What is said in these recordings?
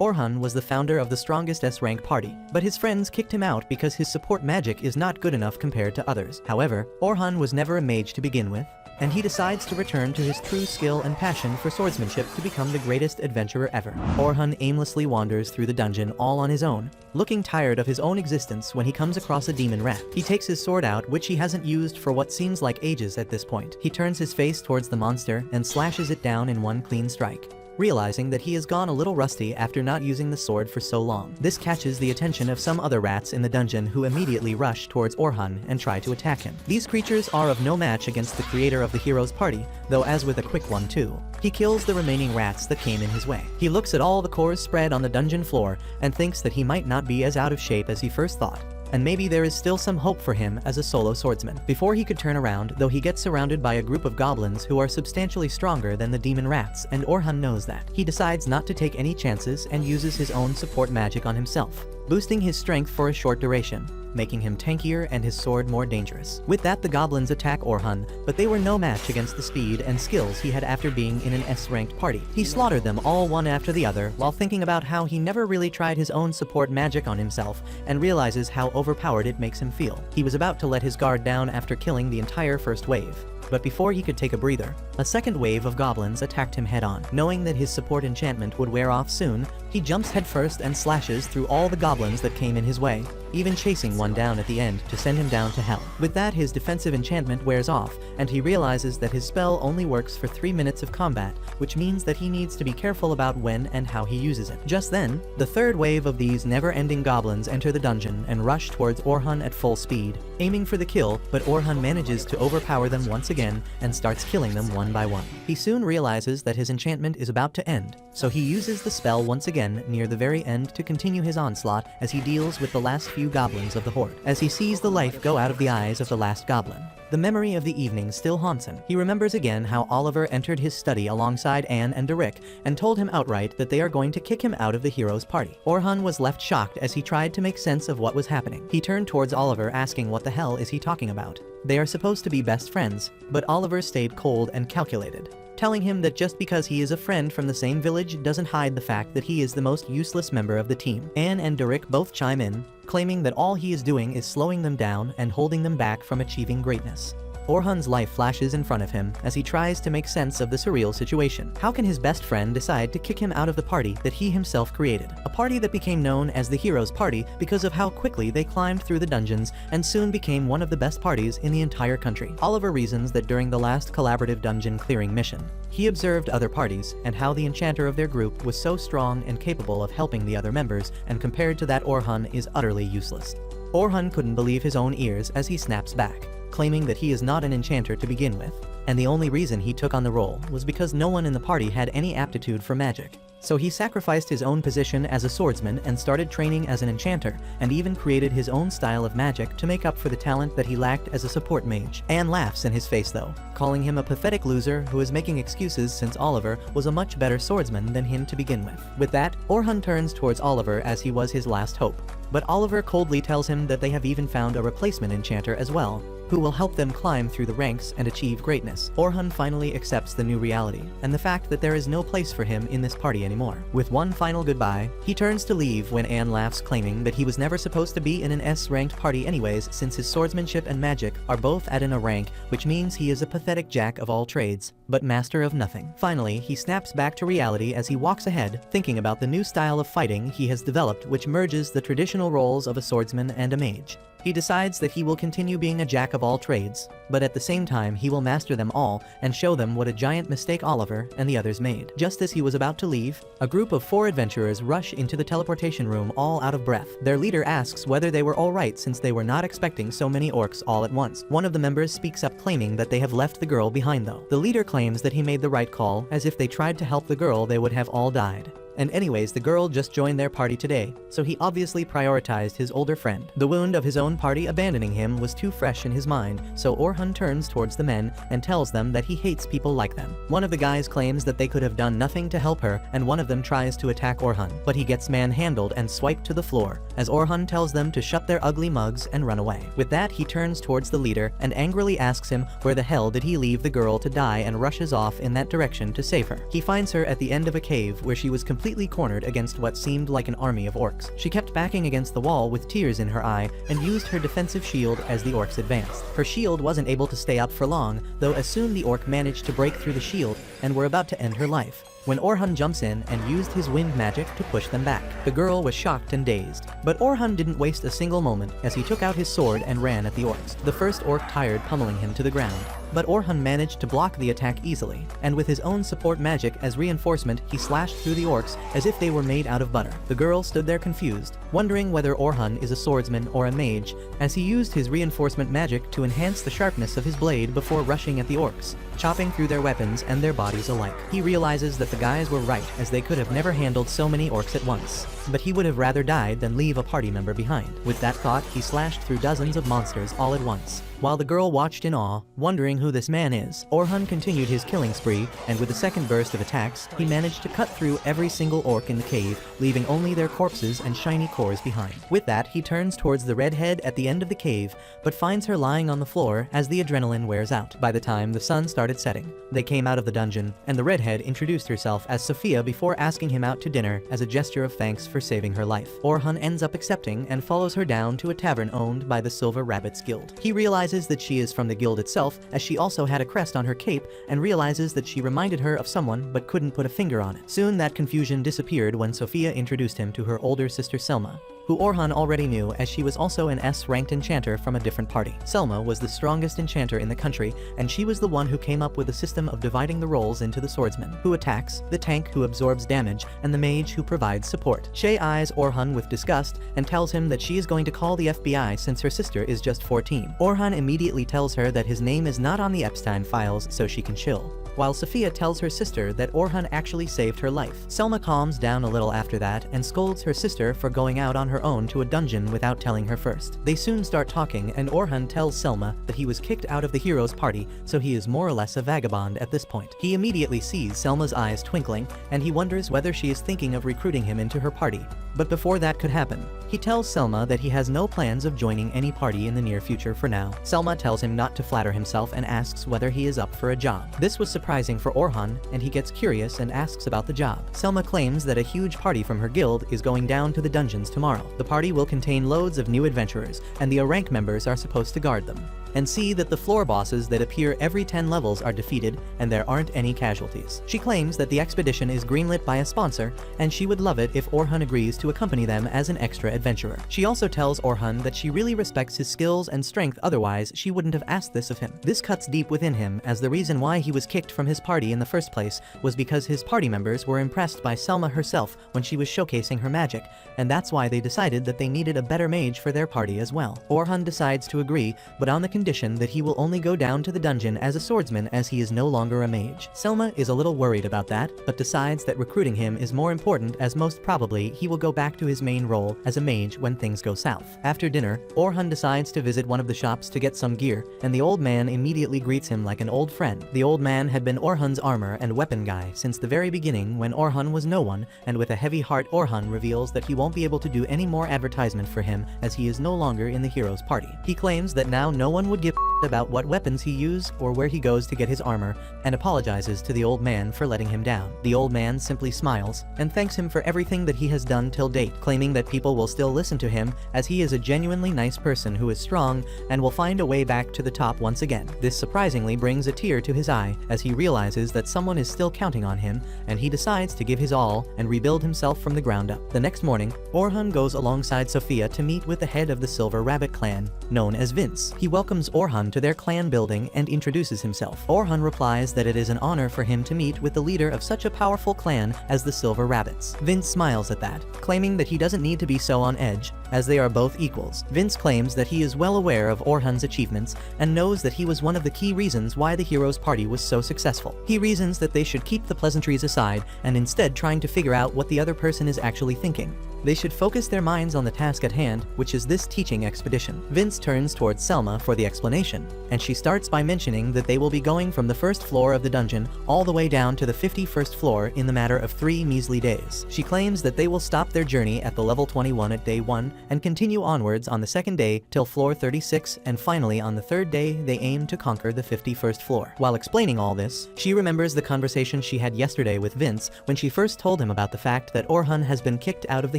Orhun was the founder of the strongest S-rank party, but his friends kicked him out because his support magic is not good enough compared to others. However, Orhun was never a mage to begin with, and he decides to return to his true skill and passion for swordsmanship to become the greatest adventurer ever. Orhun aimlessly wanders through the dungeon all on his own, looking tired of his own existence when he comes across a demon rat. He takes his sword out, which he hasn't used for what seems like ages at this point. He turns his face towards the monster and slashes it down in one clean strike, realizing that he has gone a little rusty after not using the sword for so long. This catches the attention of some other rats in the dungeon, who immediately rush towards Orhun and try to attack him. These creatures are of no match against the creator of the hero's party, though as with a quick one too. He kills the remaining rats that came in his way. He looks at all the cores spread on the dungeon floor and thinks that he might not be as out of shape as he first thought, and maybe there is still some hope for him as a solo swordsman. Before he could turn around, though, he gets surrounded by a group of goblins who are substantially stronger than the demon rats, and Orhun knows that. He decides not to take any chances and uses his own support magic on himself, boosting his strength for a short duration, making him tankier and his sword more dangerous. With that, the goblins attack Orhun, but they were no match against the speed and skills he had after being in an S-ranked party. He slaughtered them all one after the other while thinking about how he never really tried his own support magic on himself, and realizes how overpowered it makes him feel. He was about to let his guard down after killing the entire first wave, but before he could take a breather, a second wave of goblins attacked him head-on. Knowing that his support enchantment would wear off soon, he jumps headfirst and slashes through all the goblins that came in his way, even chasing one down at the end to send him down to hell. With that, his defensive enchantment wears off, and he realizes that his spell only works for 3 minutes of combat, which means that he needs to be careful about when and how he uses it. Just then, the third wave of these never-ending goblins enter the dungeon and rush towards Orhun at full speed, aiming for the kill, but Orhun manages to overpower them once again and starts killing them one by one. He soon realizes that his enchantment is about to end, so he uses the spell once again near the very end to continue his onslaught as he deals with the last few goblins of the horde. As he sees the life go out of the eyes of the last goblin, the memory of the evening still haunts him. He remembers again how Oliver entered his study alongside Anne and Derek and told him outright that they are going to kick him out of the hero's party. Orhun was left shocked as he tried to make sense of what was happening. He turned towards Oliver, asking what the hell is he talking about. They are supposed to be best friends, but Oliver stayed cold and calculated, telling him that just because he is a friend from the same village doesn't hide the fact that he is the most useless member of the team. Anne and Derek both chime in, claiming that all he is doing is slowing them down and holding them back from achieving greatness. Orhun's life flashes in front of him as he tries to make sense of the surreal situation. How can his best friend decide to kick him out of the party that he himself created? A party that became known as the Hero's Party because of how quickly they climbed through the dungeons and soon became one of the best parties in the entire country. Oliver reasons that during the last collaborative dungeon clearing mission, he observed other parties and how the enchanter of their group was so strong and capable of helping the other members, and compared to that, Orhun is utterly useless. Orhun couldn't believe his own ears as he snaps back, claiming that he is not an enchanter to begin with, and the only reason he took on the role was because no one in the party had any aptitude for magic. So he sacrificed his own position as a swordsman and started training as an enchanter, and even created his own style of magic to make up for the talent that he lacked as a support mage. Anne laughs in his face though, calling him a pathetic loser who is making excuses since Oliver was a much better swordsman than him to begin with. With that, Orhun turns towards Oliver as he was his last hope, but Oliver coldly tells him that they have even found a replacement enchanter as well, who will help them climb through the ranks and achieve greatness. Orhun finally accepts the new reality, and the fact that there is no place for him in this party anymore. With one final goodbye, he turns to leave when Anne laughs, claiming that he was never supposed to be in an S-ranked party anyways, since his swordsmanship and magic are both at an A rank, which means he is a pathetic jack of all trades, but master of nothing. Finally, he snaps back to reality as he walks ahead, thinking about the new style of fighting he has developed, which merges the traditional roles of a swordsman and a mage. He decides that he will continue being a jack of all trades, but at the same time he will master them all and show them what a giant mistake Oliver and the others made. Just as he was about to leave, a group of 4 adventurers rush into the teleportation room all out of breath. Their leader asks whether they were alright since they were not expecting so many orcs all at once. One of the members speaks up, claiming that they have left the girl behind though. The leader claims that he made the right call, as if they tried to help the girl they would have all died. And anyways, the girl just joined their party today, so he obviously prioritized his older friend. The wound of his own party abandoning him was too fresh in his mind, so Orhun turns towards the men and tells them that he hates people like them. One of the guys claims that they could have done nothing to help her, and one of them tries to attack Orhun, but he gets manhandled and swiped to the floor, as Orhun tells them to shut their ugly mugs and run away. With that, he turns towards the leader and angrily asks him where the hell did he leave the girl to die, and rushes off in that direction to save her. He finds her at the end of a cave where she was completely completely cornered against what seemed like an army of orcs. She kept backing against the wall with tears in her eye and used her defensive shield as the orcs advanced. Her shield wasn't able to stay up for long, though as soon the orc managed to break through the shield and were about to end her life, when Orhun jumps in and used his wind magic to push them back. The girl was shocked and dazed, but Orhun didn't waste a single moment as he took out his sword and ran at the orcs. The first orc tired pummeling him to the ground, but Orhun managed to block the attack easily, and with his own support magic as reinforcement he slashed through the orcs as if they were made out of butter. The girl stood there confused, wondering whether Orhun is a swordsman or a mage, as he used his reinforcement magic to enhance the sharpness of his blade before rushing at the orcs, chopping through their weapons and their bodies alike. He realizes that the guys were right, as they could have never handled so many orcs at once, but he would have rather died than leave a party member behind. With that thought, he slashed through dozens of monsters all at once. While the girl watched in awe, wondering who this man is, Orhun continued his killing spree, and with the second burst of attacks, he managed to cut through every single orc in the cave, leaving only their corpses and shiny cores behind. With that, he turns towards the redhead at the end of the cave, but finds her lying on the floor as the adrenaline wears out. By the time the sun started setting, they came out of the dungeon, and the redhead introduced herself as Sophia before asking him out to dinner as a gesture of thanks for saving her life. Orhun ends up accepting and follows her down to a tavern owned by the Silver Rabbits Guild. He realizes that she is from the guild itself, as she also had a crest on her cape, and realizes that she reminded her of someone but couldn't put a finger on it. Soon that confusion disappeared when Sophia introduced him to her older sister Selma, who Orhun already knew, as she was also an S-ranked enchanter from a different party. Selma was the strongest enchanter in the country, and she was the one who came up with a system of dividing the roles into the swordsman, who attacks, the tank who absorbs damage, and the mage who provides support. Shay eyes Orhun with disgust and tells him that she is going to call the FBI since her sister is just 14. Orhun immediately tells her that his name is not on the Epstein files so she can chill, while Sophia tells her sister that Orhun actually saved her life. Selma calms down a little after that and scolds her sister for going out on her own to a dungeon without telling her first. They soon start talking, and Orhun tells Selma that he was kicked out of the hero's party, so he is more or less a vagabond at this point. He immediately sees Selma's eyes twinkling, and he wonders whether she is thinking of recruiting him into her party. But before that could happen, he tells Selma that he has no plans of joining any party in the near future for now. Selma tells him not to flatter himself and asks whether he is up for a job. This was surprising for Orhun, and he gets curious and asks about the job. Selma claims that a huge party from her guild is going down to the dungeons tomorrow. The party will contain loads of new adventurers, and the rank members are supposed to guard them and see that the floor bosses that appear every 10 levels are defeated and there aren't any casualties. She claims that the expedition is greenlit by a sponsor, and she would love it if Orhun agrees to accompany them as an extra adventurer. She also tells Orhun that she really respects his skills and strength, otherwise she wouldn't have asked this of him. This cuts deep within him, as the reason why he was kicked from his party in the first place was because his party members were impressed by Selma herself when she was showcasing her magic, and that's why they decided that they needed a better mage for their party as well. Orhun decides to agree, but on the condition that he will only go down to the dungeon as a swordsman, as he is no longer a mage. Selma is a little worried about that, but decides that recruiting him is more important, as most probably he will go back to his main role as a mage when things go south. After dinner, Orhun decides to visit one of the shops to get some gear, and the old man immediately greets him like an old friend. The old man had been Orhun's armor and weapon guy since the very beginning, when Orhun was no one, and with a heavy heart Orhun reveals that he won't be able to do any more advertisement for him, as he is no longer in the hero's party. He claims that now no one would give about what weapons he uses or where he goes to get his armor, and apologizes to the old man for letting him down. The old man simply smiles and thanks him for everything that he has done till date, claiming that people will still listen to him, as he is a genuinely nice person who is strong and will find a way back to the top once again. This surprisingly brings a tear to his eye as he realizes that someone is still counting on him, and he decides to give his all and rebuild himself from the ground up. The next morning, Orhun goes alongside Sophia to meet with the head of the Silver Rabbit clan, known as Vince. He welcomes Orhun to their clan building and introduces himself. Orhun replies that it is an honor for him to meet with the leader of such a powerful clan as the Silver Rabbits. Vince smiles at that, claiming that he doesn't need to be so on edge, as they are both equals. Vince claims that he is well aware of Orhun's achievements and knows that he was one of the key reasons why the hero's party was so successful. He reasons that they should keep the pleasantries aside and instead trying to figure out what the other person is actually thinking. They should focus their minds on the task at hand, which is this teaching expedition. Vince turns towards Selma for the explanation, and she starts by mentioning that they will be going from the first floor of the dungeon all the way down to the 51st floor in the matter of 3 measly days. She claims that they will stop their journey at the level 21 at day 1, and continue onwards on the second day till floor 36, and finally on the third day they aim to conquer the 51st floor. While explaining all this, she remembers the conversation she had yesterday with Vince when she first told him about the fact that Orhun has been kicked out of the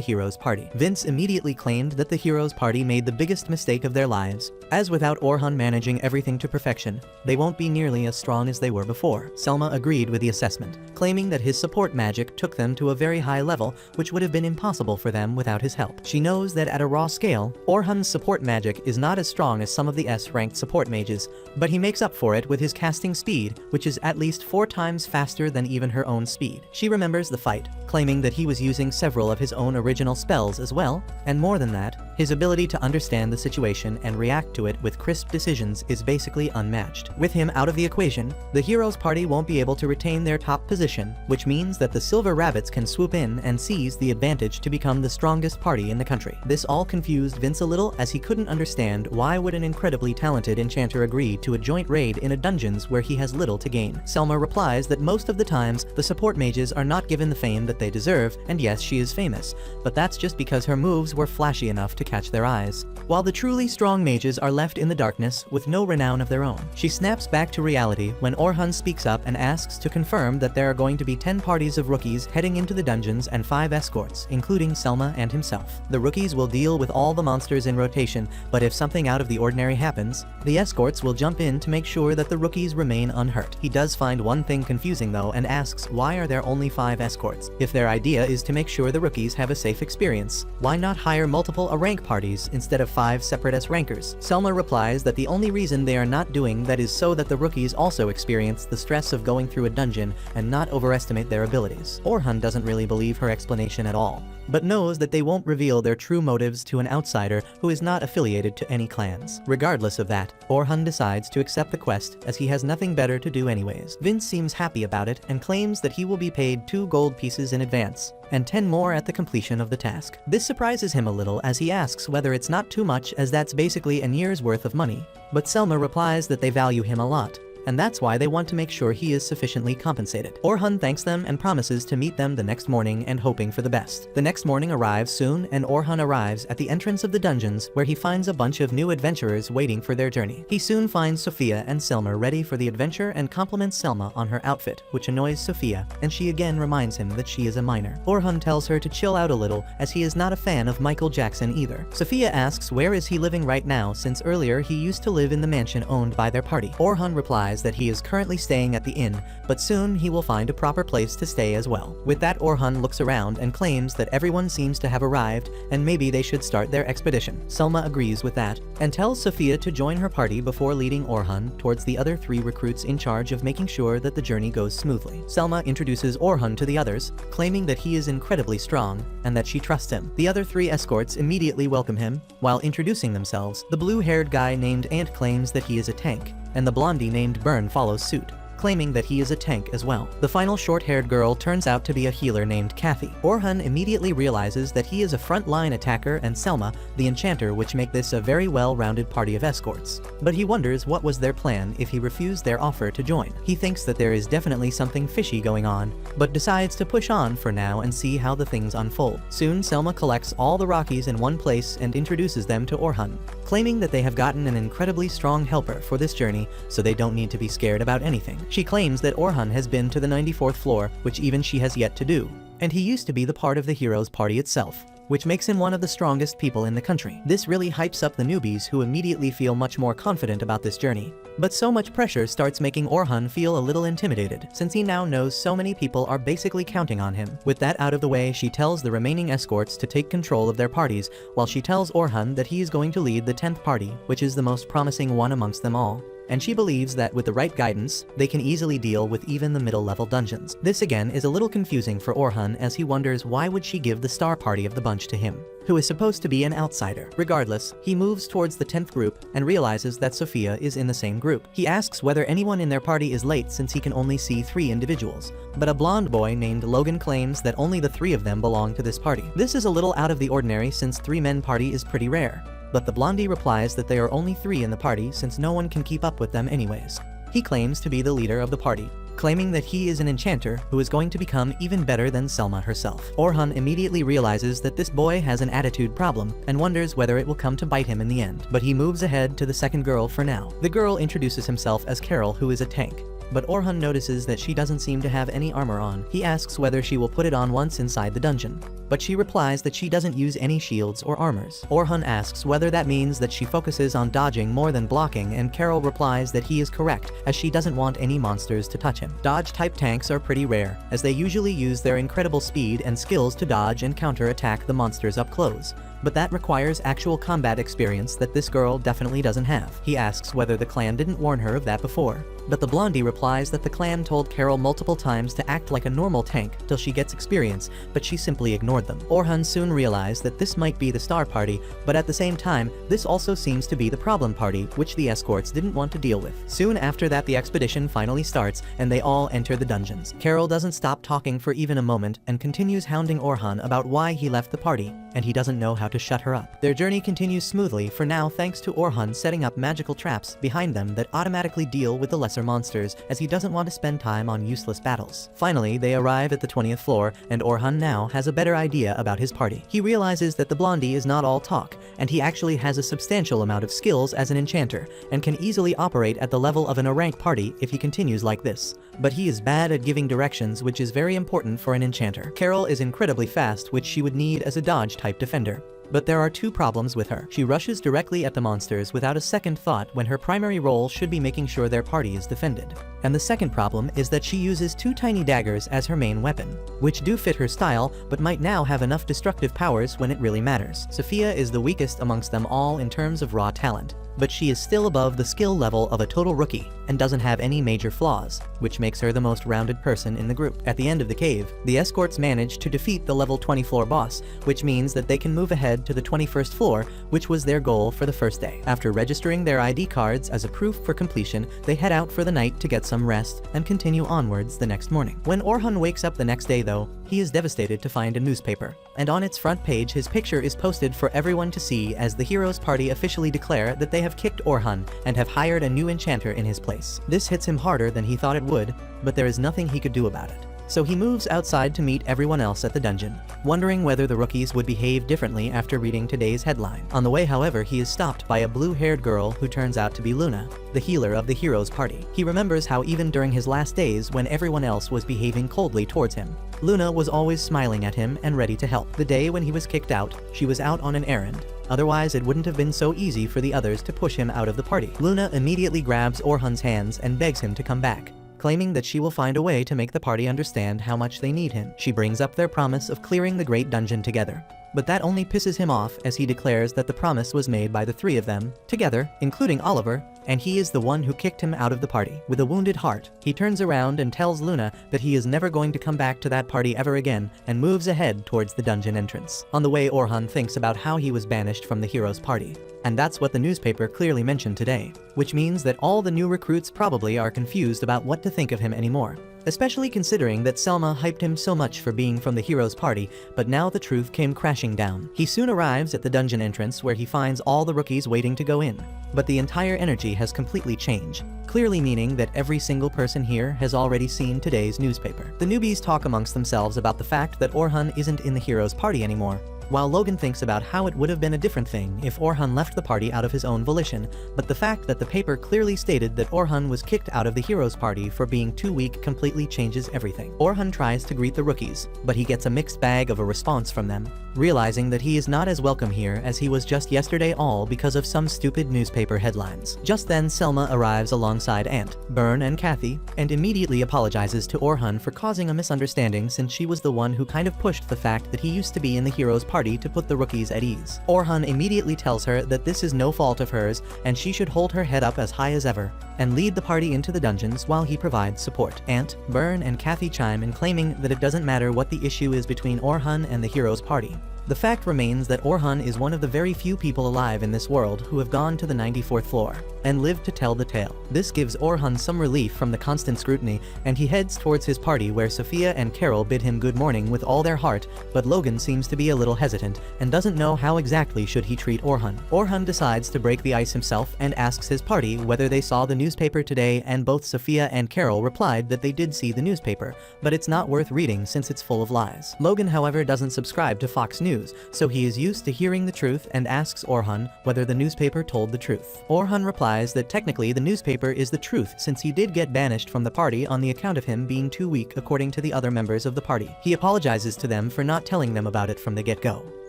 heroes' party. Vince immediately claimed that the heroes' party made the biggest mistake of their lives, as without Orhun managing everything to perfection, they won't be nearly as strong as they were before. Selma agreed with the assessment, claiming that his support magic took them to a very high level, which would have been impossible for them without his help. She knows that at a raw scale, Orhun's support magic is not as strong as some of the S-ranked support mages, but he makes up for it with his casting speed, which is at least 4 times faster than even her own speed. She remembers the fight, claiming that he was using several of his own original spells as well, and more than that, his ability to understand the situation and react to it with crisp decisions is basically unmatched. With him out of the equation, the heroes' party won't be able to retain their top position, which means that the Silver Rabbits can swoop in and seize the advantage to become the strongest party in the country. This all confused Vince a little, as he couldn't understand why would an incredibly talented enchanter agree to a joint raid in a dungeons where he has little to gain. Selma replies that most of the times the support mages are not given the fame that they deserve, and yes, she is famous, but that's just because her moves were flashy enough to catch their eyes, while the truly strong mages are left in the darkness with no renown of their own. She snaps back to reality when Orhun speaks up and asks to confirm that there are going to be 10 parties of rookies heading into the dungeons and 5 escorts, including Selma and himself. The rookies will deal with all the monsters in rotation, but if something out of the ordinary happens, the escorts will jump in to make sure that the rookies remain unhurt. He does find one thing confusing though, and asks why are there only 5 escorts? If their idea is to make sure the rookies have a safe experience, why not hire multiple A-rank parties instead of 5 separate S-rankers? Selma replies that the only reason they are not doing that is so that the rookies also experience the stress of going through a dungeon and not overestimate their abilities. Orhun doesn't really believe her explanation at all, but knows that they won't reveal their true motives to an outsider who is not affiliated to any clans. Regardless of that, Orhun decides to accept the quest as he has nothing better to do anyways. Vince seems happy about it and claims that he will be paid 2 gold pieces in advance, and 10 more at the completion of the task. This surprises him a little as he asks whether it's not too much, as that's basically a year's worth of money, but Selma replies that they value him a lot, and that's why they want to make sure he is sufficiently compensated. Orhun thanks them and promises to meet them the next morning, and hoping for the best. The next morning arrives soon, and Orhun arrives at the entrance of the dungeons where he finds a bunch of new adventurers waiting for their journey. He soon finds Sophia and Selma ready for the adventure and compliments Selma on her outfit, which annoys Sophia, and she again reminds him that she is a minor. Orhun tells her to chill out a little, as he is not a fan of Michael Jackson either. Sophia asks where is he living right now, since earlier he used to live in the mansion owned by their party. Orhun replies that he is currently staying at the inn, but soon he will find a proper place to stay as well. With that, Orhun looks around and claims that everyone seems to have arrived and maybe they should start their expedition. Selma agrees with that and tells Sophia to join her party before leading Orhun towards the other 3 recruits in charge of making sure that the journey goes smoothly. Selma introduces Orhun to the others, claiming that he is incredibly strong and that she trusts him. The other 3 escorts immediately welcome him. While introducing themselves, the blue-haired guy named Ant claims that he is a tank, and the blondie named Burn follows suit, claiming that he is a tank as well. The final short-haired girl turns out to be a healer named Kathy. Orhun immediately realizes that he is a front-line attacker and Selma, the enchanter, which make this a very well-rounded party of escorts. But he wonders what was their plan if he refused their offer to join. He thinks that there is definitely something fishy going on, but decides to push on for now and see how the things unfold. Soon, Selma collects all the Rockies in one place and introduces them to Orhun, claiming that they have gotten an incredibly strong helper for this journey, so they don't need to be scared about anything. She claims that Orhun has been to the 94th floor, which even she has yet to do, and he used to be the part of the heroes party itself, which makes him one of the strongest people in the country. This really hypes up the newbies, who immediately feel much more confident about this journey. But so much pressure starts making Orhun feel a little intimidated, since he now knows so many people are basically counting on him. With that out of the way, she tells the remaining escorts to take control of their parties, while she tells Orhun that he is going to lead the 10th party, which is the most promising one amongst them all. And she believes that with the right guidance, they can easily deal with even the middle-level dungeons. This again is a little confusing for Orhun, as he wonders why would she give the star party of the bunch to him, who is supposed to be an outsider. Regardless, he moves towards the 10th group and realizes that Sophia is in the same group. He asks whether anyone in their party is late, since he can only see 3 individuals, but a blonde boy named Logan claims that only the 3 of them belong to this party. This is a little out of the ordinary, since 3-man party is pretty rare, but the blondie replies that there are only 3 in the party since no one can keep up with them anyways. He claims to be the leader of the party, claiming that he is an enchanter who is going to become even better than Selma herself. Orhun immediately realizes that this boy has an attitude problem and wonders whether it will come to bite him in the end. But he moves ahead to the second girl for now. The girl introduces himself as Carol, who is a tank. But Orhun notices that she doesn't seem to have any armor on. He asks whether she will put it on once inside the dungeon, but she replies that she doesn't use any shields or armors. Orhun asks whether that means that she focuses on dodging more than blocking, and Carol replies that he is correct, as she doesn't want any monsters to touch him. Dodge-type tanks are pretty rare, as they usually use their incredible speed and skills to dodge and counter-attack the monsters up close. But that requires actual combat experience that this girl definitely doesn't have. He asks whether the clan didn't warn her of that before, but the blondie replies that the clan told Carol multiple times to act like a normal tank till she gets experience, but she simply ignored them. Orhun soon realized that this might be the star party, but at the same time, this also seems to be the problem party, which the escorts didn't want to deal with. Soon after that, the expedition finally starts, and they all enter the dungeons. Carol doesn't stop talking for even a moment and continues hounding Orhun about why he left the party, and he doesn't know how to shut her up. Their journey continues smoothly for now, thanks to Orhun setting up magical traps behind them that automatically deal with the lesser monsters, as he doesn't want to spend time on useless battles. Finally, they arrive at the 20th floor, and Orhun now has a better idea about his party. He realizes that the blondie is not all talk, and he actually has a substantial amount of skills as an enchanter, and can easily operate at the level of an A-rank party if he continues like this. But he is bad at giving directions, which is very important for an enchanter. Carol is incredibly fast, which she would need as a dodge-type defender. But there are two problems with her. She rushes directly at the monsters without a second thought when her primary role should be making sure their party is defended. And the second problem is that she uses two tiny daggers as her main weapon, which do fit her style but might now have enough destructive powers when it really matters. Sophia is the weakest amongst them all in terms of raw talent, but she is still above the skill level of a total rookie and doesn't have any major flaws, which makes her the most rounded person in the group. At the end of the cave, the escorts manage to defeat the level 20 floor boss, which means that they can move ahead to the 21st floor, which was their goal for the first day. After registering their ID cards as a proof for completion, they head out for the night to get some rest and continue onwards the next morning. When Orhun wakes up the next day though, he is devastated to find a newspaper, and on its front page his picture is posted for everyone to see, as the heroes party officially declare that they have kicked Orhun and have hired a new enchanter in his place. This hits him harder than he thought it would, but there is nothing he could do about it. So he moves outside to meet everyone else at the dungeon, wondering whether the rookies would behave differently after reading today's headline. On the way, however, he is stopped by a blue-haired girl who turns out to be Luna, the healer of the heroes party. He remembers how even during his last days, when everyone else was behaving coldly towards him, Luna was always smiling at him and ready to help. The day when he was kicked out, she was out on an errand. Otherwise, it wouldn't have been so easy for the others to push him out of the party. Luna immediately grabs Orhun's hands and begs him to come back, claiming that she will find a way to make the party understand how much they need him. She brings up their promise of clearing the Great Dungeon together, but that only pisses him off, as he declares that the promise was made by the three of them, together, including Oliver, and he is the one who kicked him out of the party. With a wounded heart, he turns around and tells Luna that he is never going to come back to that party ever again, and moves ahead towards the dungeon entrance. On the way, Orhun thinks about how he was banished from the heroes party, and that's what the newspaper clearly mentioned today, which means that all the new recruits probably are confused about what to think of him anymore. Especially considering that Selma hyped him so much for being from the heroes party, but now the truth came crashing down. He soon arrives at the dungeon entrance, where he finds all the rookies waiting to go in, but the entire energy has completely changed, clearly meaning that every single person here has already seen today's newspaper. The newbies talk amongst themselves about the fact that Orhun isn't in the heroes party anymore, while Logan thinks about how it would have been a different thing if Orhun left the party out of his own volition, but the fact that the paper clearly stated that Orhun was kicked out of the heroes party for being too weak completely changes everything. Orhun tries to greet the rookies, but he gets a mixed bag of a response from them, realizing that he is not as welcome here as he was just yesterday, all because of some stupid newspaper headlines. Just then, Selma arrives alongside Ant, Byrne, and Kathy, and immediately apologizes to Orhun for causing a misunderstanding, since she was the one who kind of pushed the fact that he used to be in the heroes party to put the rookies at ease. Orhun immediately tells her that this is no fault of hers, and she should hold her head up as high as ever, and lead the party into the dungeons while he provides support. Ant, Byrne, and Kathy chime in, claiming that it doesn't matter what the issue is between Orhun and the heroes party, The fact remains that Orhun is one of the very few people alive in this world who have gone to the 94th floor and lived to tell the tale. This gives Orhun some relief from the constant scrutiny, and he heads towards his party where Sophia and Carol bid him good morning with all their heart, but Logan seems to be a little hesitant and doesn't know how exactly should he treat Orhun. Orhun decides to break the ice himself and asks his party whether they saw the newspaper today, and both Sophia and Carol replied that they did see the newspaper, but it's not worth reading since it's full of lies. Logan, however, doesn't subscribe to Fox News, so he is used to hearing the truth and asks Orhun whether the newspaper told the truth. Orhun replies that technically the newspaper is the truth since he did get banished from the party on the account of him being too weak according to the other members of the party. He apologizes to them for not telling them about it from the get-go,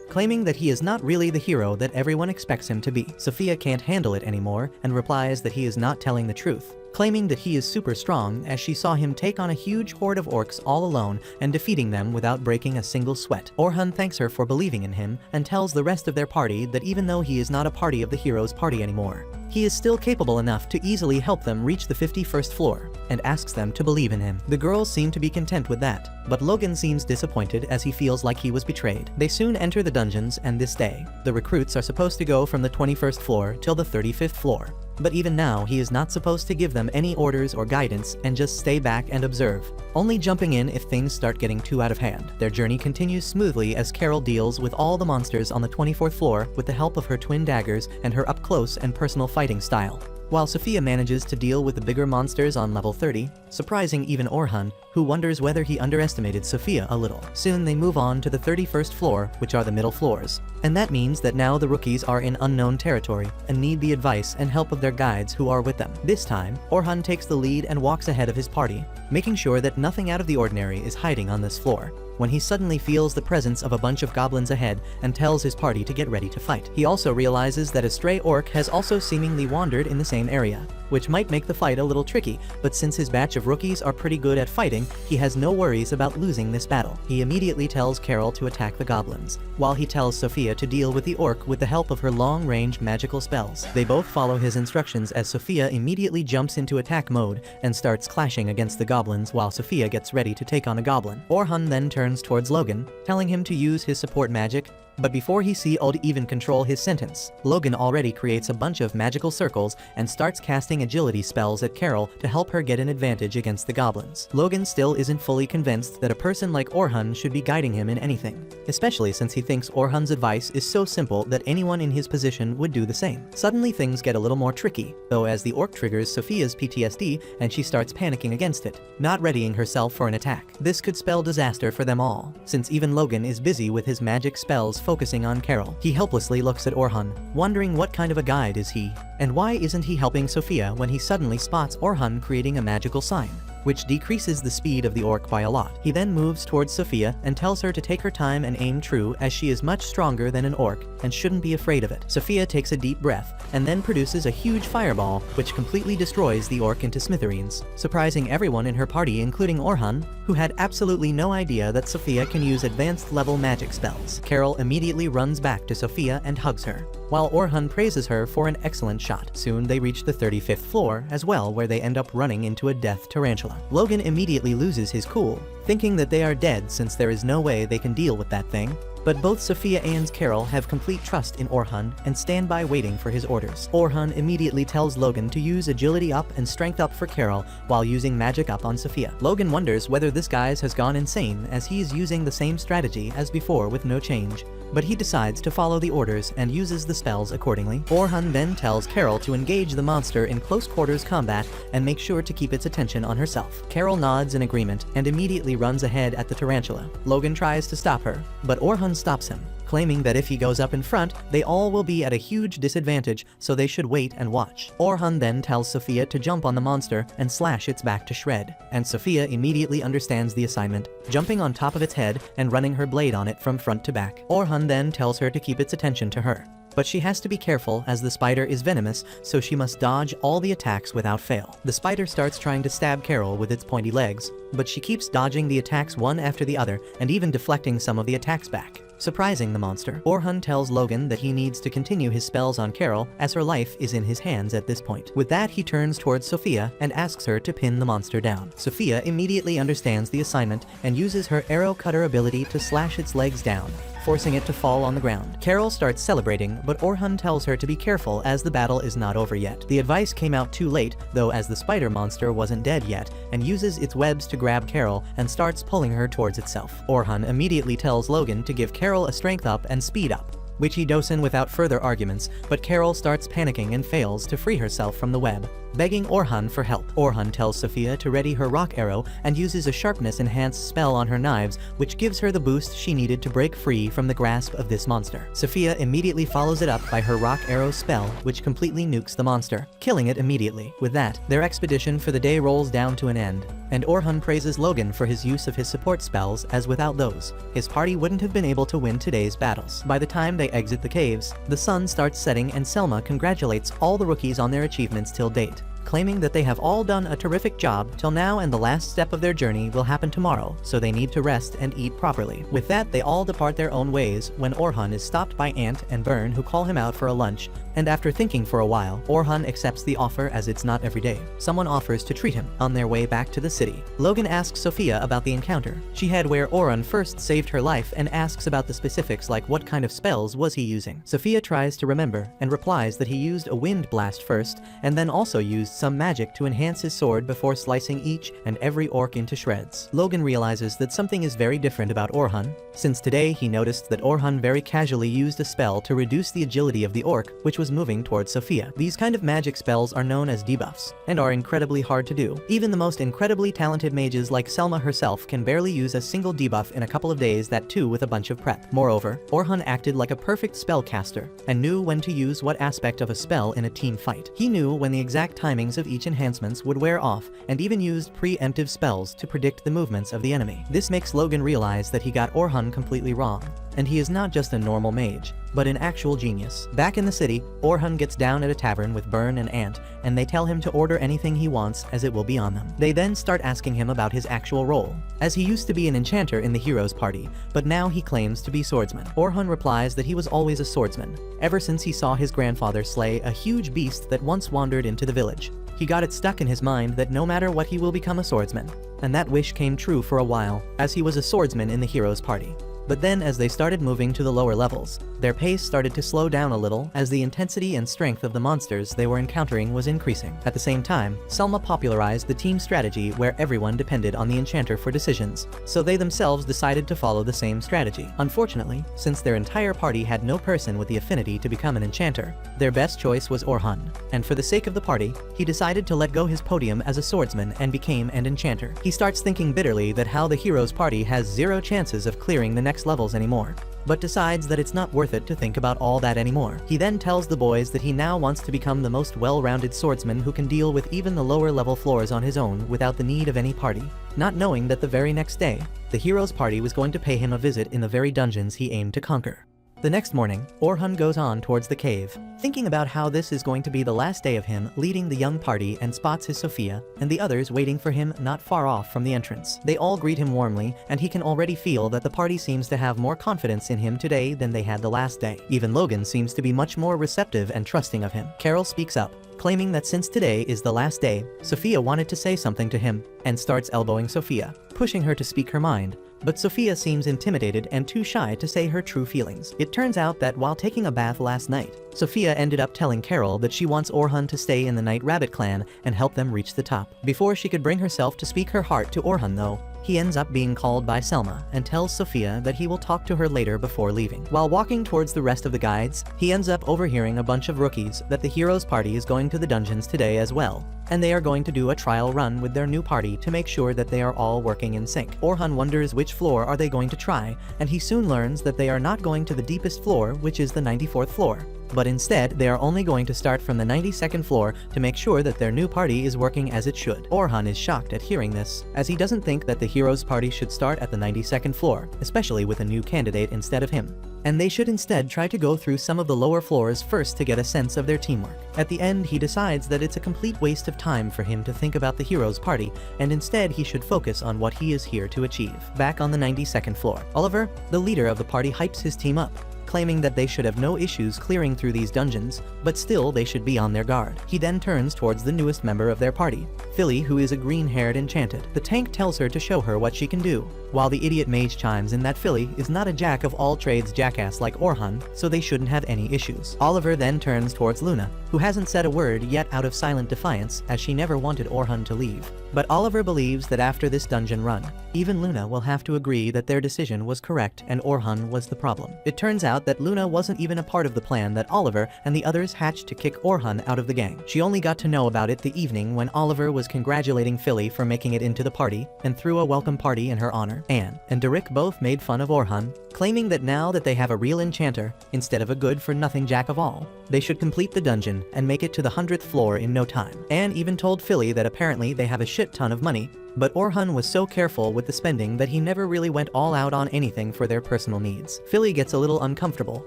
claiming that he is not really the hero that everyone expects him to be. Sophia can't handle it anymore and replies that he is not telling the truth, claiming that he is super strong as she saw him take on a huge horde of orcs all alone and defeating them without breaking a single sweat. Orhun thanks her for believing in him and tells the rest of their party that even though he is not a party of the hero's party anymore, he is still capable enough to easily help them reach the 51st floor, and asks them to believe in him. The girls seem to be content with that, but Logan seems disappointed as he feels like he was betrayed. They soon enter the dungeons, and this day, the recruits are supposed to go from the 21st floor till the 35th floor. But even now, he is not supposed to give them any orders or guidance and just stay back and observe, only jumping in if things start getting too out of hand. Their journey continues smoothly as Carol deals with all the monsters on the 24th floor with the help of her twin daggers and her up-close and personal fighting style, while Sophia manages to deal with the bigger monsters on level 30, surprising even Orhun, who wonders whether he underestimated Sophia a little. Soon they move on to the 31st floor, which are the middle floors, and that means that now the rookies are in unknown territory and need the advice and help of their guides who are with them. This time, Orhun takes the lead and walks ahead of his party, making sure that nothing out of the ordinary is hiding on this floor, when he suddenly feels the presence of a bunch of goblins ahead and tells his party to get ready to fight. He also realizes that a stray orc has also seemingly wandered in the same area, which might make the fight a little tricky, but since his batch of rookies are pretty good at fighting, he has no worries about losing this battle. He immediately tells Carol to attack the goblins, while he tells Sophia to deal with the orc with the help of her long-range magical spells. They both follow his instructions as Sophia immediately jumps into attack mode and starts clashing against the goblins while Sophia gets ready to take on a goblin. Orhun then turns towards Logan, telling him to use his support magic, but before he could even control his sentence, Logan already creates a bunch of magical circles and starts casting agility spells at Carol to help her get an advantage against the goblins. Logan still isn't fully convinced that a person like Orhun should be guiding him in anything, especially since he thinks Orhun's advice is so simple that anyone in his position would do the same. Suddenly things get a little more tricky, though, as the orc triggers Sophia's PTSD and she starts panicking against it, not readying herself for an attack. This could spell disaster for them all, since even Logan is busy with his magic spells focusing on Carol. He helplessly looks at Orhun, wondering what kind of a guide is he, and why isn't he helping Sophia when he suddenly spots Orhun creating a magical sign, which decreases the speed of the orc by a lot. He then moves towards Sophia and tells her to take her time and aim true, as she is much stronger than an orc and shouldn't be afraid of it. Sophia takes a deep breath and then produces a huge fireball which completely destroys the orc into smithereens, surprising everyone in her party including Orhun, who had absolutely no idea that Sophia can use advanced level magic spells. Carol immediately runs back to Sophia and hugs her, while Orhun praises her for an excellent shot. Soon they reach the 35th floor as well, where they end up running into a death tarantula. Logan immediately loses his cool, thinking that they are dead since there is no way they can deal with that thing. But both Sophia and Carol have complete trust in Orhun and stand by waiting for his orders. Orhun immediately tells Logan to use agility up and strength up for Carol while using magic up on Sophia. Logan wonders whether this guy has gone insane, as he is using the same strategy as before with no change, but he decides to follow the orders and uses the spells accordingly. Orhun then tells Carol to engage the monster in close quarters combat and make sure to keep its attention on herself. Carol nods in agreement and immediately runs ahead at the tarantula. Logan tries to stop her, but Orhun stops him, claiming that if he goes up in front, they all will be at a huge disadvantage, so they should wait and watch. Orhun then tells Sophia to jump on the monster and slash its back to shred, and Sophia immediately understands the assignment, jumping on top of its head and running her blade on it from front to back. Orhun then tells her to keep its attention to her, but she has to be careful as the spider is venomous, so she must dodge all the attacks without fail. The spider starts trying to stab Carol with its pointy legs, but she keeps dodging the attacks one after the other and even deflecting some of the attacks back, surprising the monster. Orhun tells Logan that he needs to continue his spells on Carol, as her life is in his hands at this point. With that, he turns towards Sophia and asks her to pin the monster down. Sophia immediately understands the assignment and uses her arrow cutter ability to slash its legs down, forcing it to fall on the ground. Carol starts celebrating, but Orhun tells her to be careful as the battle is not over yet. The advice came out too late, though, as the spider monster wasn't dead yet, and uses its webs to grab Carol and starts pulling her towards itself. Orhun immediately tells Logan to give Carol a strength up and speed up, which he does without further arguments, but Carol starts panicking and fails to free herself from the web, begging Orhun for help. Orhun tells Sophia to ready her rock arrow and uses a sharpness enhanced spell on her knives, which gives her the boost she needed to break free from the grasp of this monster. Sophia immediately follows it up by her rock arrow spell, which completely nukes the monster, killing it immediately. With that, their expedition for the day rolls down to an end, and Orhun praises Logan for his use of his support spells, as without those, his party wouldn't have been able to win today's battles. By the time they exit the caves, the sun starts setting and Selma congratulates all the rookies on their achievements till date, claiming that they have all done a terrific job till now and the last step of their journey will happen tomorrow, so they need to rest and eat properly. With that, they all depart their own ways when Orhun is stopped by Ant and Burn, who call him out for a lunch, and after thinking for a while, Orhun accepts the offer as it's not every day. Someone offers to treat him on their way back to the city. Logan asks Sophia about the encounter she had where Orhun first saved her life and asks about the specifics, like what kind of spells was he using. Sophia tries to remember and replies that he used a wind blast first and then also used some magic to enhance his sword before slicing each and every orc into shreds. Logan realizes that something is very different about Orhun, since today he noticed that Orhun very casually used a spell to reduce the agility of the orc, which was moving towards Sophia. These kind of magic spells are known as debuffs, and are incredibly hard to do. Even the most incredibly talented mages like Selma herself can barely use a single debuff in a couple of days, that too with a bunch of prep. Moreover, Orhun acted like a perfect spellcaster, and knew when to use what aspect of a spell in a team fight. He knew when the exact timings of each enhancements would wear off, and even used preemptive spells to predict the movements of the enemy. This makes Logan realize that he got Orhun completely wrong, and he is not just a normal mage, but an actual genius. Back in the city, Orhun gets down at a tavern with Burn and Ant, and they tell him to order anything he wants as it will be on them. They then start asking him about his actual role, as he used to be an enchanter in the heroes party, but now he claims to be swordsman. Orhun replies that he was always a swordsman, ever since he saw his grandfather slay a huge beast that once wandered into the village. He got it stuck in his mind that no matter what he will become a swordsman, and that wish came true for a while, as he was a swordsman in the heroes party. But then as they started moving to the lower levels, their pace started to slow down a little as the intensity and strength of the monsters they were encountering was increasing. At the same time, Selma popularized the team strategy where everyone depended on the enchanter for decisions, so they themselves decided to follow the same strategy. Unfortunately, since their entire party had no person with the affinity to become an enchanter, their best choice was Orhun, and for the sake of the party, he decided to let go his podium as a swordsman and became an enchanter. He starts thinking bitterly that how the heroes party has zero chances of clearing the next levels anymore, but decides that it's not worth it to think about all that anymore. He then tells the boys that he now wants to become the most well-rounded swordsman who can deal with even the lower level floors on his own without the need of any party, not knowing that the very next day, the heroes party was going to pay him a visit in the very dungeons he aimed to conquer. The next morning, Orhun goes on towards the cave, thinking about how this is going to be the last day of him leading the young party, and spots his Sophia and the others waiting for him not far off from the entrance. They all greet him warmly, and he can already feel that the party seems to have more confidence in him today than they had the last day. Even Logan seems to be much more receptive and trusting of him. Carol speaks up, claiming that since today is the last day, Sophia wanted to say something to him, and starts elbowing Sophia, pushing her to speak her mind. But Sophia seems intimidated and too shy to say her true feelings. It turns out that while taking a bath last night, Sophia ended up telling Carol that she wants Orhun to stay in the Night Rabbit clan and help them reach the top. Before she could bring herself to speak her heart to Orhun though, he ends up being called by Selma and tells Sophia that he will talk to her later before leaving. While walking towards the rest of the guides, he ends up overhearing a bunch of rookies that the heroes party is going to the dungeons today as well, and they are going to do a trial run with their new party to make sure that they are all working in sync. Orhun wonders which floor are they going to try, and he soon learns that they are not going to the deepest floor, which is the 94th floor, but instead they are only going to start from the 92nd floor to make sure that their new party is working as it should. Orhun is shocked at hearing this, as he doesn't think that the heroes party should start at the 92nd floor, especially with a new candidate instead of him, and they should instead try to go through some of the lower floors first to get a sense of their teamwork. At the end, he decides that it's a complete waste of time for him to think about the heroes party, and instead he should focus on what he is here to achieve. Back on the 92nd floor, Oliver, the leader of the party, hypes his team up, claiming that they should have no issues clearing through these dungeons, but still they should be on their guard. He then turns towards the newest member of their party, Philly, who is a green-haired enchanted. The tank tells her to show her what she can do, while the idiot mage chimes in that Philly is not a jack-of-all-trades jackass like Orhun, so they shouldn't have any issues. Oliver then turns towards Luna, who hasn't said a word yet out of silent defiance, as she never wanted Orhun to leave. But Oliver believes that after this dungeon run, even Luna will have to agree that their decision was correct and Orhun was the problem. It turns out that Luna wasn't even a part of the plan that Oliver and the others hatched to kick Orhun out of the gang. She only got to know about it the evening when Oliver was congratulating Philly for making it into the party and threw a welcome party in her honor. Anne and Derek both made fun of Orhun, claiming that now that they have a real enchanter, instead of a good-for-nothing jack-of-all, they should complete the dungeon and make it to the 100th floor in no time. Anne even told Philly that apparently they have a shit ton of money, but Orhun was so careful with the spending that he never really went all out on anything for their personal needs. Philly gets a little uncomfortable,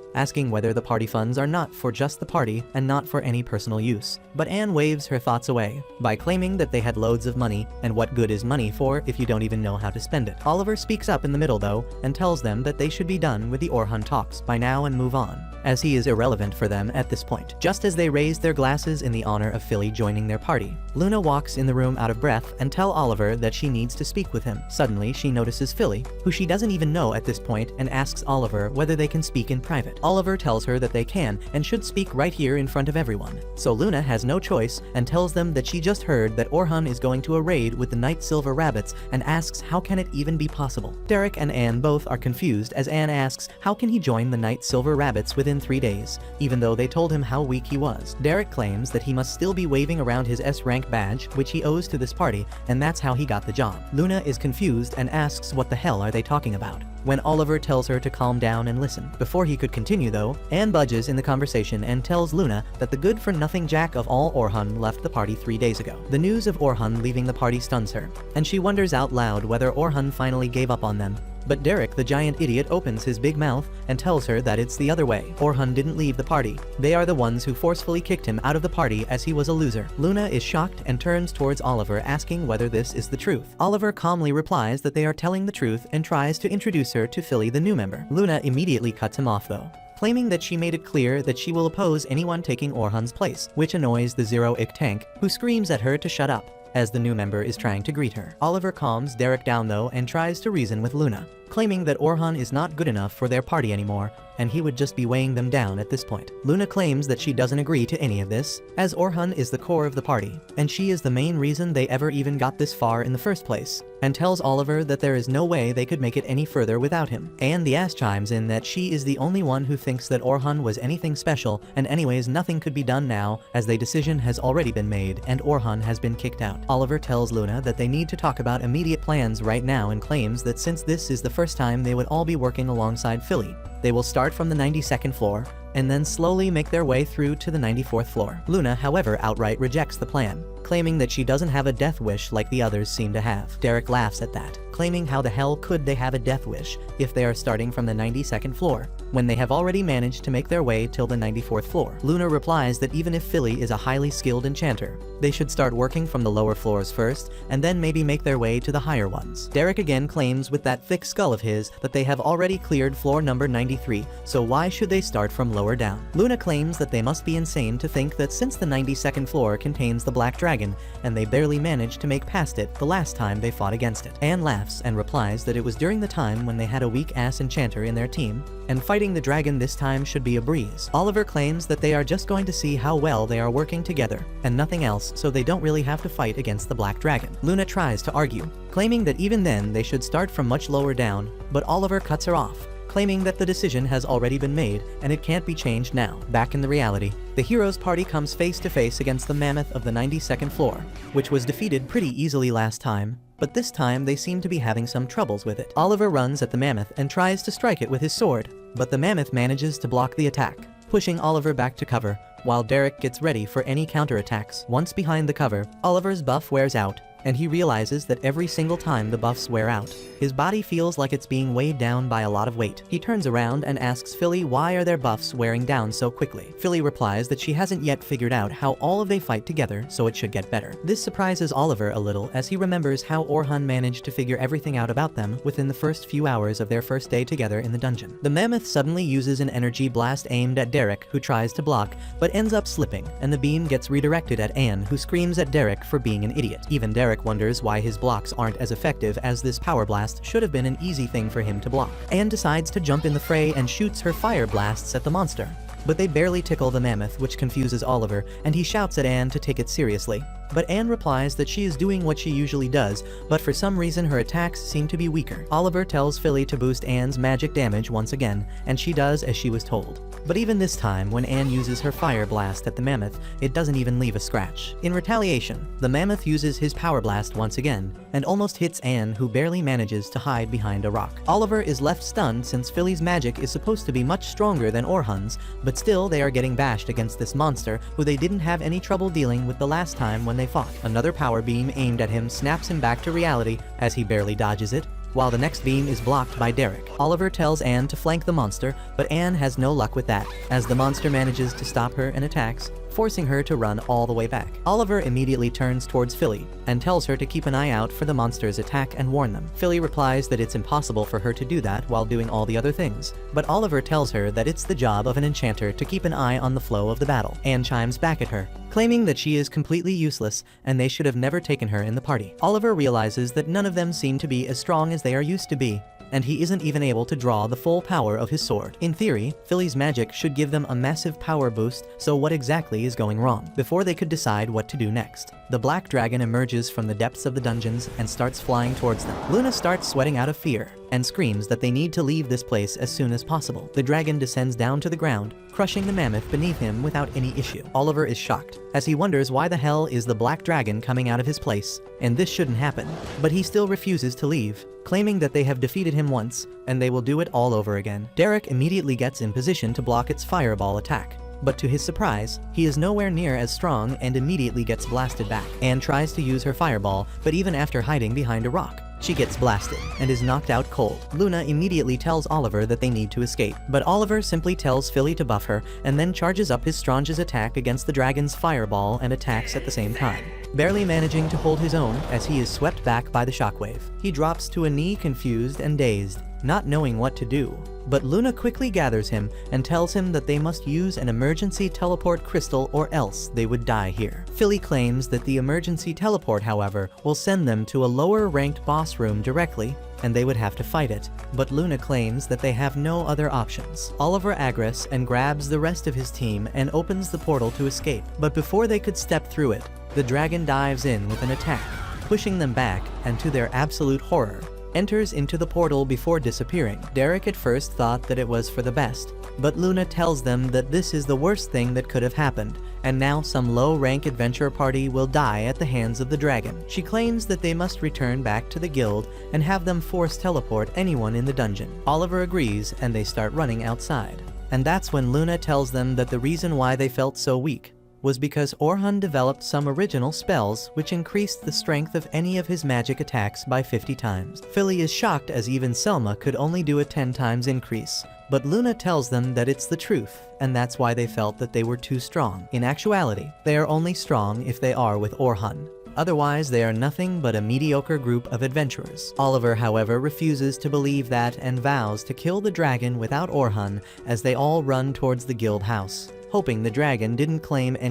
asking whether the party funds are not for just the party and not for any personal use. But Anne waves her thoughts away by claiming that they had loads of money, and what good is money for if you don't even know how to spend it. Oliver speaks up in the middle though, and tells them that they should be done with the Orhun talks by now and move on, as he is irrelevant for them at this point. Just as they raise their glasses in the honor of Philly joining their party, Luna walks in the room out of breath and tell Oliver that she needs to speak with him. Suddenly, she notices Philly, who she doesn't even know at this point, and asks Oliver whether they can speak in private. Oliver tells her that they can and should speak right here in front of everyone. So Luna has no choice and tells them that she just heard that Orhun is going to a raid with the Night Silver Rabbits and asks how can it even be possible. Derek and Anne both are confused as Anne asks how can he join the Night Silver Rabbits within 3 days, even though they told him how weak he was. Derek claims that he must still be waving around his S-rank badge, which he owes to this party, and that's how he got the job. Luna is confused and asks what the hell are they talking about, when Oliver tells her to calm down and listen. Before he could continue though, Anne budges in the conversation and tells Luna that the good-for-nothing jack of all Orhun left the party 3 days ago. The news of Orhun leaving the party stuns her, and she wonders out loud whether Orhun finally gave up on them. But Derek, the giant idiot, opens his big mouth and tells her that it's the other way. Orhun didn't leave the party. They are the ones who forcefully kicked him out of the party as he was a loser. Luna is shocked and turns towards Oliver asking whether this is the truth. Oliver calmly replies that they are telling the truth and tries to introduce her to Philly, the new member. Luna immediately cuts him off though, claiming that she made it clear that she will oppose anyone taking Orhun's place, which annoys the Zero-ick tank, who screams at her to shut up as the new member is trying to greet her. Oliver calms Derek down though and tries to reason with Luna, claiming that Orhun is not good enough for their party anymore, and he would just be weighing them down at this point. Luna claims that she doesn't agree to any of this, as Orhun is the core of the party, and she is the main reason they ever even got this far in the first place, and tells Oliver that there is no way they could make it any further without him. And the ass chimes in that she is the only one who thinks that Orhun was anything special, and anyways nothing could be done now, as the decision has already been made and Orhun has been kicked out. Oliver tells Luna that they need to talk about immediate plans right now and claims that since this is the first time they would all be working alongside Philly, they will start from the 92nd floor and then slowly make their way through to the 94th floor. Luna, however, outright rejects the plan, claiming that she doesn't have a death wish like the others seem to have. Derek laughs at that, claiming how the hell could they have a death wish if they are starting from the 92nd floor, when they have already managed to make their way till the 94th floor. Luna replies that even if Philly is a highly skilled enchanter, they should start working from the lower floors first, and then maybe make their way to the higher ones. Derek again claims with that thick skull of his that they have already cleared floor number 93, so why should they start from lower down? Luna claims that they must be insane to think that since the 92nd floor contains the Black Dragon, and they barely managed to make past it the last time they fought against it. Anne laughs and replies that it was during the time when they had a weak-ass enchanter in their team, and fighting the dragon this time should be a breeze. Oliver claims that they are just going to see how well they are working together, and nothing else, so they don't really have to fight against the Black Dragon. Luna tries to argue, claiming that even then they should start from much lower down, but Oliver cuts her off, claiming that the decision has already been made and it can't be changed now. Back in the reality, the heroes party comes face to face against the mammoth of the 92nd floor, which was defeated pretty easily last time, but this time they seem to be having some troubles with it. Oliver runs at the mammoth and tries to strike it with his sword, but the mammoth manages to block the attack, pushing Oliver back to cover, while Derek gets ready for any counterattacks. Once behind the cover, Oliver's buff wears out, and he realizes that every single time the buffs wear out, his body feels like it's being weighed down by a lot of weight. He turns around and asks Philly why are their buffs wearing down so quickly. Philly replies that she hasn't yet figured out how all of they fight together, so it should get better. This surprises Oliver a little as he remembers how Orhun managed to figure everything out about them within the first few hours of their first day together in the dungeon. The mammoth suddenly uses an energy blast aimed at Derek, who tries to block, but ends up slipping, and the beam gets redirected at Anne, who screams at Derek for being an idiot. Even Derek wonders why his blocks aren't as effective, as this power blast should have been an easy thing for him to block. Anne decides to jump in the fray and shoots her fire blasts at the monster, but they barely tickle the mammoth, which confuses Oliver, and he shouts at Anne to take it seriously. But Anne replies that she is doing what she usually does, but for some reason her attacks seem to be weaker. Oliver tells Philly to boost Anne's magic damage once again, and she does as she was told. But even this time, when Anne uses her fire blast at the mammoth, it doesn't even leave a scratch. In retaliation, the mammoth uses his power blast once again, and almost hits Anne, who barely manages to hide behind a rock. Oliver is left stunned since Philly's magic is supposed to be much stronger than Orhun's, but still they are getting bashed against this monster, who they didn't have any trouble dealing with the last time when they fought. Another power beam aimed at him snaps him back to reality as he barely dodges it, while the next beam is blocked by Derek. Oliver tells Anne to flank the monster, but Anne has no luck with that, as the monster manages to stop her and attacks, forcing her to run all the way back. Oliver immediately turns towards Philly and tells her to keep an eye out for the monster's attack and warn them. Philly replies that it's impossible for her to do that while doing all the other things, but Oliver tells her that it's the job of an enchanter to keep an eye on the flow of the battle. Anne chimes back at her, claiming that she is completely useless and they should have never taken her in the party. Oliver realizes that none of them seem to be as strong as they are used to be, and he isn't even able to draw the full power of his sword. In theory, Philly's magic should give them a massive power boost, so what exactly is going wrong? Before they could decide what to do next, the black dragon emerges from the depths of the dungeons and starts flying towards them. Luna starts sweating out of fear and screams that they need to leave this place as soon as possible. The dragon descends down to the ground, crushing the mammoth beneath him without any issue. Oliver is shocked, as he wonders why the hell is the black dragon coming out of his place, and this shouldn't happen. But he still refuses to leave, claiming that they have defeated him once, and they will do it all over again. Derek immediately gets in position to block its fireball attack, but to his surprise, he is nowhere near as strong and immediately gets blasted back. Anne tries to use her fireball, but even after hiding behind a rock, she gets blasted and is knocked out cold. Luna immediately tells Oliver that they need to escape, but Oliver simply tells Philly to buff her and then charges up his strongest attack against the dragon's fireball and attacks at the same time, barely managing to hold his own as he is swept back by the shockwave. He drops to a knee, confused and dazed, not knowing what to do. But Luna quickly gathers him and tells him that they must use an emergency teleport crystal or else they would die here. Philly claims that the emergency teleport, however, will send them to a lower ranked boss room directly, and they would have to fight it, but Luna claims that they have no other options. Oliver agresses and grabs the rest of his team and opens the portal to escape, but before they could step through it, the dragon dives in with an attack, pushing them back, and to their absolute horror, enters into the portal before disappearing. Derek at first thought that it was for the best, but Luna tells them that this is the worst thing that could have happened, and now some low-rank adventure party will die at the hands of the dragon. She claims that they must return back to the guild and have them force teleport anyone in the dungeon. Oliver agrees and they start running outside. And that's when Luna tells them that the reason why they felt so weak was because Orhun developed some original spells which increased the strength of any of his magic attacks by 50 times. Philly is shocked as even Selma could only do a 10 times increase, but Luna tells them that it's the truth, and that's why they felt that they were too strong. In actuality, they are only strong if they are with Orhun. Otherwise, they are nothing but a mediocre group of adventurers. Oliver, however, refuses to believe that and vows to kill the dragon without Orhun as they all run towards the guild house, hoping the dragon didn't claim any